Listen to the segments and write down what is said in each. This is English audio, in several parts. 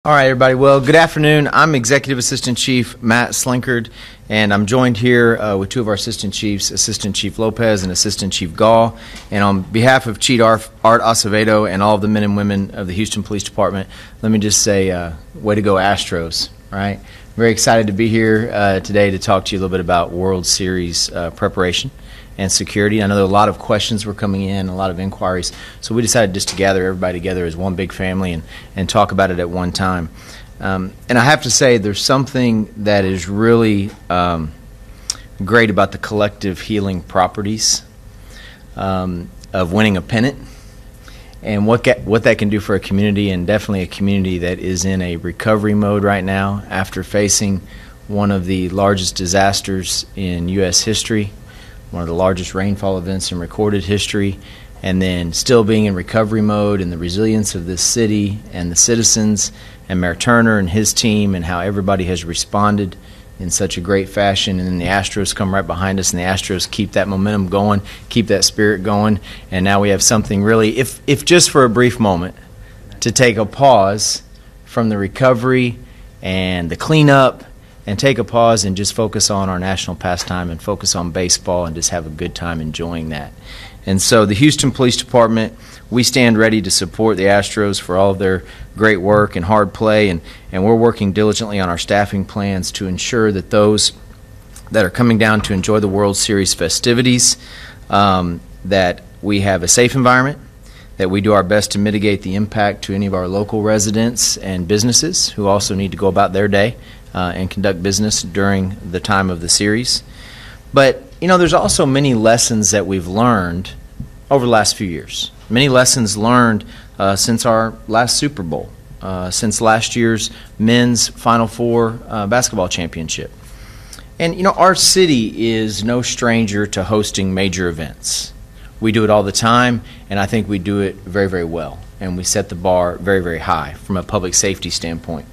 All right, everybody. Well, good afternoon. I'm Executive Assistant Chief Matt Slinkard, and I'm joined here with two of our Assistant Chiefs, Assistant Chief Lopez and Assistant Chief Gall. And on behalf of Chief Art Acevedo and all of the men and women of the Houston Police Department, let me just say, way to go Astros, right? Very excited to be here today to talk to you a little bit about World Series preparation and security. I know there are a lot of questions were coming in, a lot of inquiries, so we decided just to gather everybody together as one big family and talk about it at one time. And I have to say, there's something that is really great about the collective healing properties of winning a pennant and what that can do for a community, and definitely a community that is in a recovery mode right now after facing one of the largest disasters in U.S. history, one of the largest rainfall events in recorded history, and then still being in recovery mode, and the resilience of this city and the citizens and Mayor Turner and his team and how everybody has responded in such a great fashion. And then the Astros come right behind us, and the Astros keep that momentum going, keep that spirit going, and now we have something really, if just for a brief moment, to take a pause from the recovery and the cleanup and take a pause and just focus on our national pastime and focus on baseball and just have a good time enjoying that. And so the Houston Police Department, we stand ready to support the Astros for all of their great work and hard play, and we're working diligently on our staffing plans to ensure that those that are coming down to enjoy the World Series festivities, that we have a safe environment, that we do our best to mitigate the impact to any of our local residents and businesses who also need to go about their day and conduct business during the time of the series. But, you know, there's also many lessons that we've learned over the last few years. Many lessons learned since our last Super Bowl, since last year's men's Final Four basketball championship. And, you know, our city is no stranger to hosting major events. We do it all the time, and I think we do it very, very well. And we set the bar very, very high from a public safety standpoint.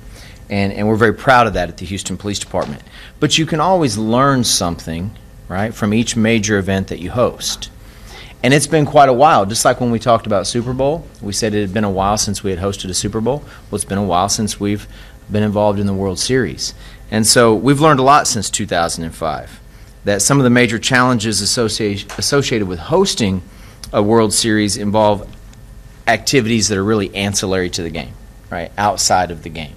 And we're very proud of that at the Houston Police Department. But you can always learn something, right, from each major event that you host. And it's been quite a while. Just like when we talked about Super Bowl, we said it had been a while since we had hosted a Super Bowl. Well, it's been a while since we've been involved in the World Series. And so we've learned a lot since 2005, that some of the major challenges associated with hosting a World Series involve activities that are really ancillary to the game, right, outside of the game.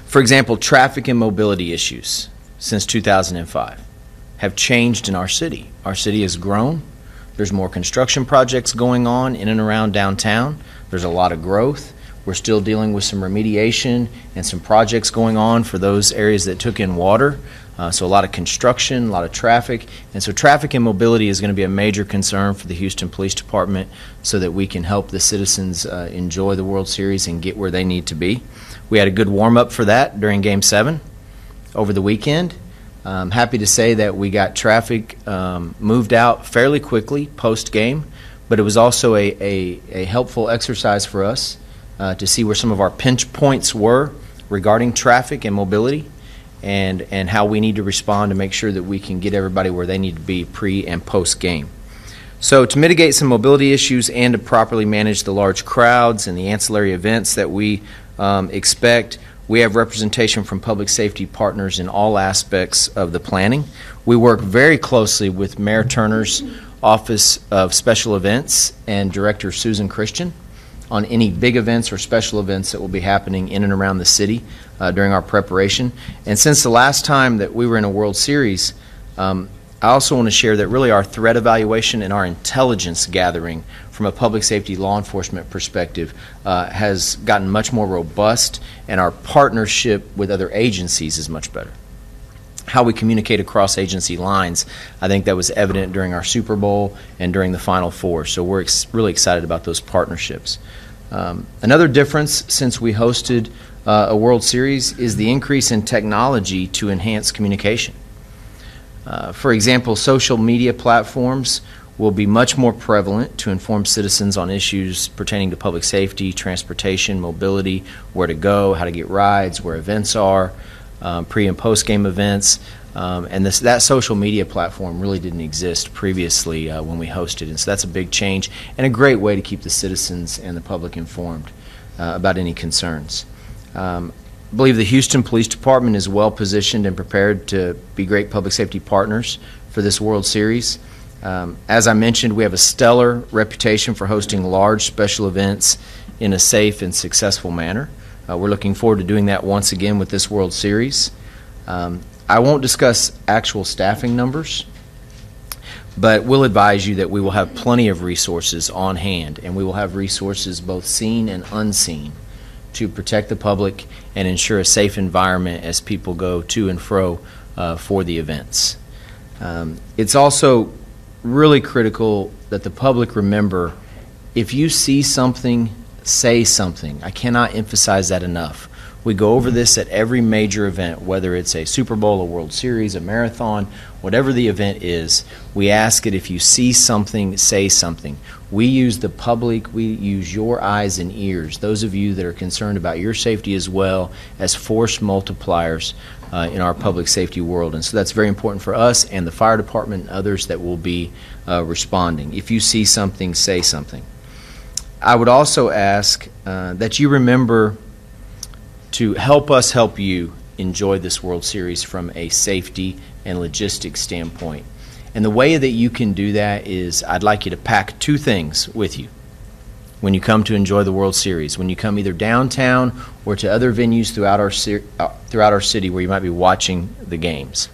For example, traffic and mobility issues since 2005 have changed in our city. Our city has grown. There's more construction projects going on in and around downtown. There's a lot of growth. We're still dealing with some remediation and some projects going on for those areas that took in water. So a lot of construction, a lot of traffic. And so traffic and mobility is going to be a major concern for the Houston Police Department so that we can help the citizens enjoy the World Series and get where they need to be. We had a good warm-up for that during Game 7 over the weekend. I'm happy to say that we got traffic moved out fairly quickly post-game, but it was also a helpful exercise for us to see where some of our pinch points were regarding traffic and mobility, and how we need to respond to make sure that we can get everybody where they need to be pre- and post-game. So to mitigate some mobility issues and to properly manage the large crowds and the ancillary events that we expect, we have representation from public safety partners in all aspects of the planning. We work very closely with Mayor Turner's Office of Special Events and Director Susan Christian on any big events or special events that will be happening in and around the city during our preparation. And since the last time that we were in a World Series, I also want to share that really our threat evaluation and our intelligence gathering from a public safety law enforcement perspective has gotten much more robust, and our partnership with other agencies is much better. How we communicate across agency lines, I think that was evident during our Super Bowl and during the Final Four. So we're really excited about those partnerships. Another difference since we hosted a World Series is the increase in technology to enhance communication. For example, social media platforms will be much more prevalent to inform citizens on issues pertaining to public safety, transportation, mobility, where to go, how to get rides, where events are, pre- and post-game events. And that social media platform really didn't exist previously when we hosted, and so that's a big change and a great way to keep the citizens and the public informed about any concerns. I believe the Houston Police Department is well positioned and prepared to be great public safety partners for this World Series. As I mentioned, we have a stellar reputation for hosting large special events in a safe and successful manner. We're looking forward to doing that once again with this World Series. I won't discuss actual staffing numbers, but we'll advise you that we will have plenty of resources on hand, and we will have resources both seen and unseen to protect the public and ensure a safe environment as people go to and fro for the events. It's also really critical that the public remember, if you see something, say something. I cannot emphasize that enough. We go over this at every major event, whether it's a Super Bowl, a World Series, a marathon, whatever the event is. We ask it, if you see something, say something. We use the public, we use your eyes and ears, those of you that are concerned about your safety as well, as force multipliers in our public safety world. And so that's very important for us and the fire department and others that will be responding. If you see something, say something. I would also ask that you remember to help us help you enjoy this World Series from a safety and logistics standpoint. And the way that you can do that is, I'd like you to pack two things with you when you come to enjoy the World Series. When you come either downtown or to other venues throughout our city where you might be watching the games,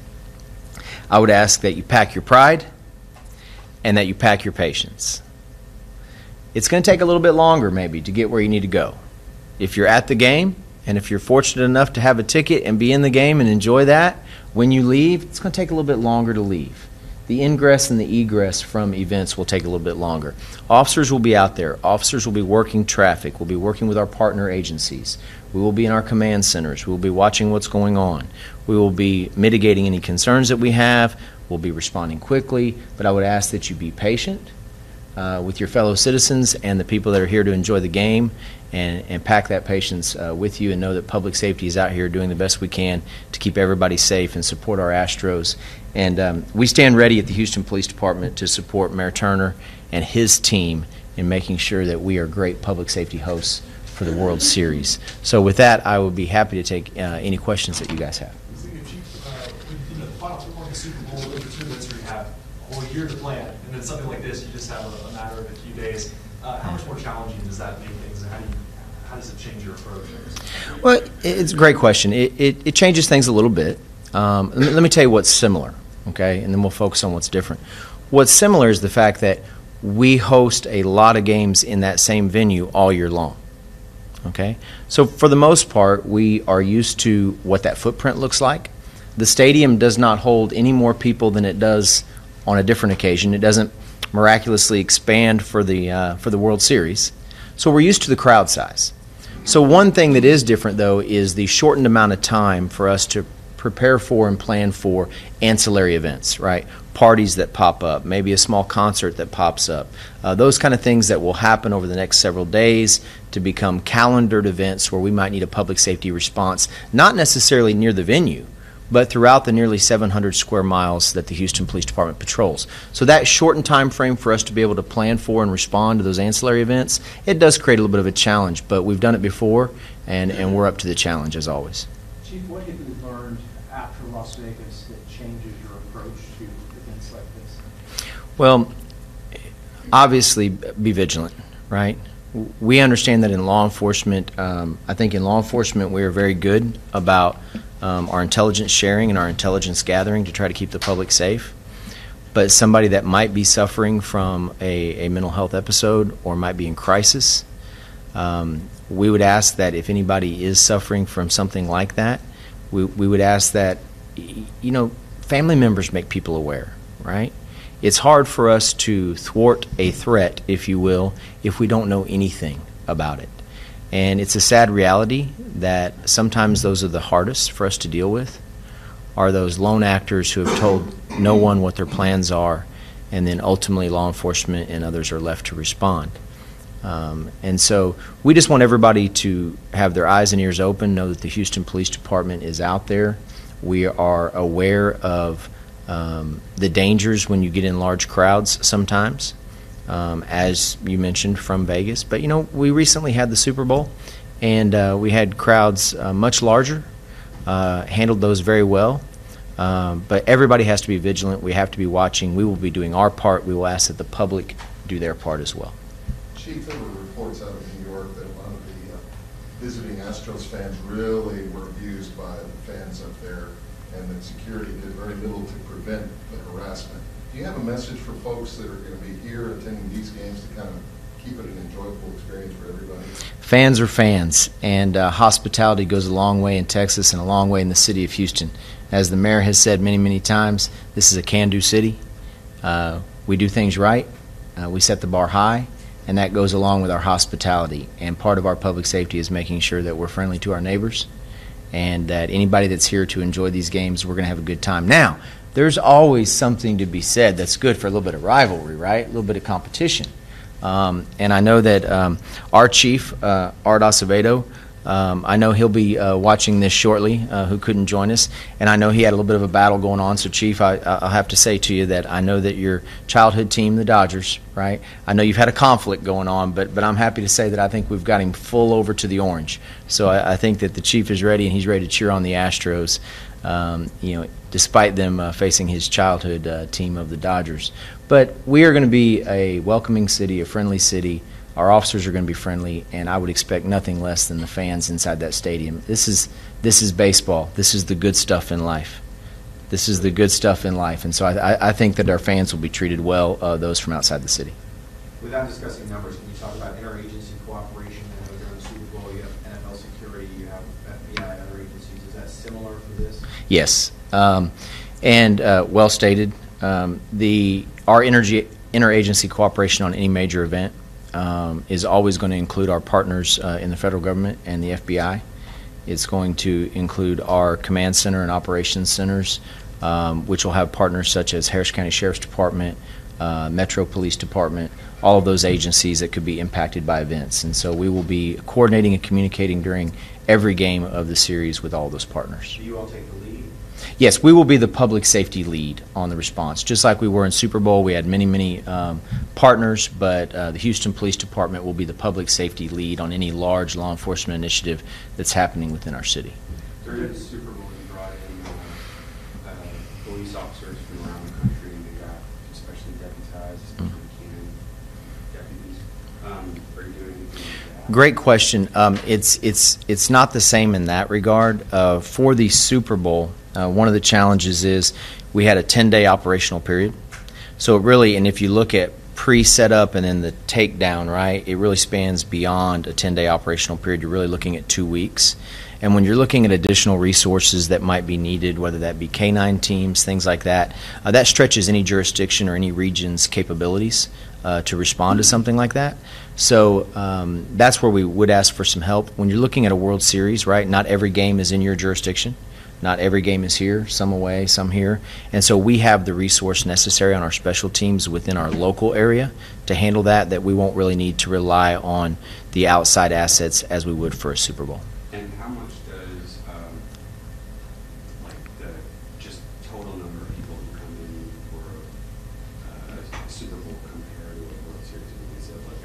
I would ask that you pack your pride and that you pack your patience. It's going to take a little bit longer maybe to get where you need to go. If you're at the game, and if you're fortunate enough to have a ticket and be in the game and enjoy that, when you leave, it's going to take a little bit longer to leave. The ingress and the egress from events will take a little bit longer. Officers will be out there. Officers will be working traffic. We'll be working with our partner agencies. We will be in our command centers. We will be watching what's going on. We will be mitigating any concerns that we have. We'll be responding quickly. But I would ask that you be patient with your fellow citizens and the people that are here to enjoy the game, and pack that patience with you, and know that public safety is out here doing the best we can to keep everybody safe and support our Astros. And we stand ready at the Houston Police Department to support Mayor Turner and his team in making sure that we are great public safety hosts for the World Series. So with that, I would be happy to take any questions that you guys have. The final football, the Super Bowl, those are two events where you have a whole year to plan, and then something like this, you just have a matter of a few days. How much more challenging does that make things, and how does it change your approach? Well, it's a great question. It changes things a little bit. Let me tell you what's similar, okay, and then we'll focus on what's different. What's similar is the fact that we host a lot of games in that same venue all year long, okay? So for the most part, we are used to what that footprint looks like. The stadium does not hold any more people than it does on a different occasion. It doesn't miraculously expand for the World Series. So we're used to the crowd size. So one thing that is different, though, is the shortened amount of time for us to prepare for and plan for ancillary events, right? Parties that pop up, maybe a small concert that pops up. Those kind of things that will happen over the next several days to become calendared events where we might need a public safety response, not necessarily near the venue, but throughout the nearly 700 square miles that the Houston Police Department patrols. So that shortened time frame for us to be able to plan for and respond to those ancillary events, it does create a little bit of a challenge, but we've done it before, and we're up to the challenge as always. Chief, what have you learned after Las Vegas that changes your approach to events like this? Well, obviously, be vigilant, right? We understand that in law enforcement, I think in law enforcement we are very good about our intelligence sharing and our intelligence gathering to try to keep the public safe. But somebody that might be suffering from a mental health episode or might be in crisis, we would ask that if anybody is suffering from something like that, we would ask that, you know, family members make people aware, right? It's hard for us to thwart a threat, if you will, if we don't know anything about it. And it's a sad reality that sometimes those are the hardest for us to deal with, are those lone actors who have told no one what their plans are, and then ultimately law enforcement and others are left to respond. And so we just want everybody to have their eyes and ears open, know that the Houston Police Department is out there. We are aware of the dangers when you get in large crowds sometimes, as you mentioned, from Vegas. But, you know, we recently had the Super Bowl, and we had crowds much larger, handled those very well. But everybody has to be vigilant. We have to be watching. We will be doing our part. We will ask that the public do their part as well. Chief, there were reports out of New York that a lot of the visiting Astros fans really were abused by the fans up there, and that security did very little to prevent the harassment. Do you have a message for folks that are going to be here attending these games to kind of keep it an enjoyable experience for everybody? Fans are fans, and hospitality goes a long way in Texas and a long way in the city of Houston. As the mayor has said many, many times, this is a can-do city. We do things right. We set the bar high, and that goes along with our hospitality. And part of our public safety is making sure that we're friendly to our neighbors and that anybody that's here to enjoy these games, we're going to have a good time. Now, there's always something to be said that's good for a little bit of rivalry, right? A little bit of competition. And I know that our chief, Art Acevedo, I know he'll be watching this shortly, who couldn't join us, and I know he had a little bit of a battle going on. So, Chief, I'll have to say to you that I know that your childhood team, the Dodgers, right? I know you've had a conflict going on, but I'm happy to say that I think we've got him full over to the orange. So I think that the Chief is ready, and he's ready to cheer on the Astros, despite them facing his childhood team of the Dodgers. But we are going to be a welcoming city, a friendly city. Our officers are going to be friendly, and I would expect nothing less than the fans inside that stadium. This is baseball. This is the good stuff in life. This is the good stuff in life, and so I think that our fans will be treated well, those from outside the city. Without discussing numbers, can you talk about interagency cooperation? I know during the Super Bowl you have NFL security, you have FBI, other agencies. Is that similar for this? Yes, and well stated. Our interagency cooperation on any major event is always going to include our partners in the federal government and the FBI. It's going to include our command center and operations centers, which will have partners such as Harris County Sheriff's Department, Metro Police Department, all of those agencies that could be impacted by events. And so we will be coordinating and communicating during every game of the series with all those partners. Do you all take the lead? Yes, we will be the public safety lead on the response. Just like we were in Super Bowl, we had many partners, but the Houston Police Department will be the public safety lead on any large law enforcement initiative that's happening within our city. During the Super Bowl, you brought in police officers from around the country, and they got especially deputized, especially deputies. Are you doing anything like that? Great question. It's not the same in that regard. For the Super Bowl, one of the challenges is we had a 10-day operational period. So it really, and if you look at pre-setup and then the takedown, right, it really spans beyond a 10-day operational period. You're really looking at 2 weeks. And when you're looking at additional resources that might be needed, whether that be K-9 teams, things like that, that stretches any jurisdiction or any region's capabilities to respond to something like that. So that's where we would ask for some help. When you're looking at a World Series, right, not every game is in your jurisdiction. Not every game is here, some away, some here. And so we have the resource necessary on our special teams within our local area to handle that we won't really need to rely on the outside assets as we would for a Super Bowl. And how much does the just total number of people who come in for a Super Bowl compare to a World Series? Is it like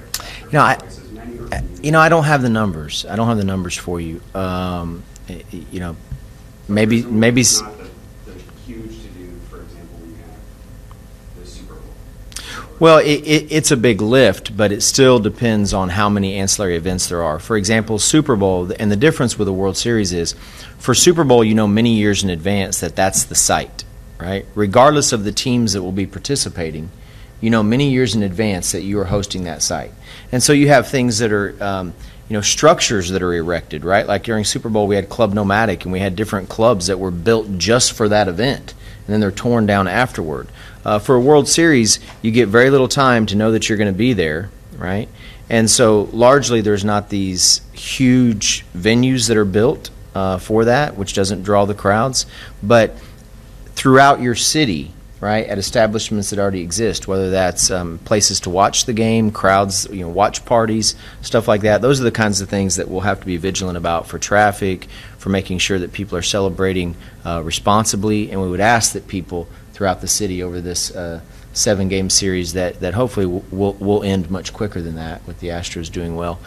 twice as many? Or I don't have the numbers. I don't have the numbers for you. Maybe it's not the huge to do, for example, when you have the Super Bowl. Well, it's a big lift, but it still depends on how many ancillary events there are. For example, Super Bowl, and the difference with the World Series is, for Super Bowl, you know many years in advance that's the site, right? Regardless of the teams that will be participating, you know many years in advance that you are hosting that site. And so you have things that are structures that are erected, right? Like during Super Bowl, we had Club Nomadic, and we had different clubs that were built just for that event, and then they're torn down afterward. For a World Series, you get very little time to know that you're going to be there, right? And so largely there's not these huge venues that are built for that, which doesn't draw the crowds. But throughout your city, right, at establishments that already exist, whether that's places to watch the game, crowds, watch parties, stuff like that. Those are the kinds of things that we'll have to be vigilant about for traffic, for making sure that people are celebrating responsibly, and we would ask that people throughout the city over this 7-game series that hopefully will end much quicker than that with the Astros doing well.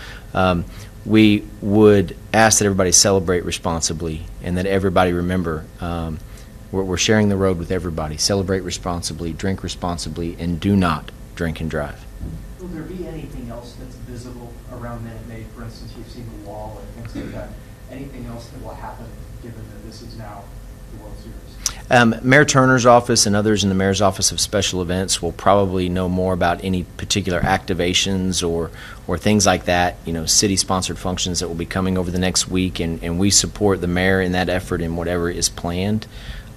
we would ask that everybody celebrate responsibly and that everybody remember we're sharing the road with everybody. Celebrate responsibly, drink responsibly, and do not drink and drive. Will there be anything else that's visible around Minute Maid? For instance, you've seen the wall and things like that. Anything else that will happen given that this is now the World Series? Mayor Turner's office and others in the Mayor's Office of Special Events will probably know more about any particular activations or things like that, city-sponsored functions that will be coming over the next week, and we support the mayor in that effort and whatever is planned.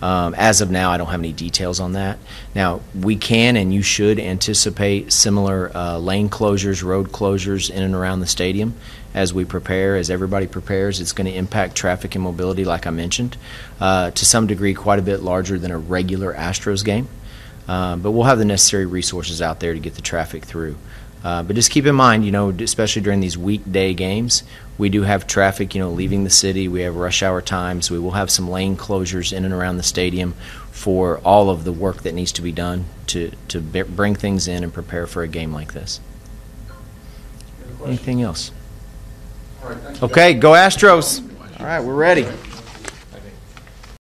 As of now, I don't have any details on that. Now, we can and you should anticipate similar lane closures, road closures in and around the stadium as we prepare, as everybody prepares. It's going to impact traffic and mobility, like I mentioned, to some degree quite a bit larger than a regular Astros game. But we'll have the necessary resources out there to get the traffic through. But just keep in mind, especially during these weekday games, we do have traffic, leaving the city. We have rush hour times. We will have some lane closures in and around the stadium for all of the work that needs to be done to bring things in and prepare for a game like this. Anything else? All right, thank you. Okay, go Astros. All right, we're ready.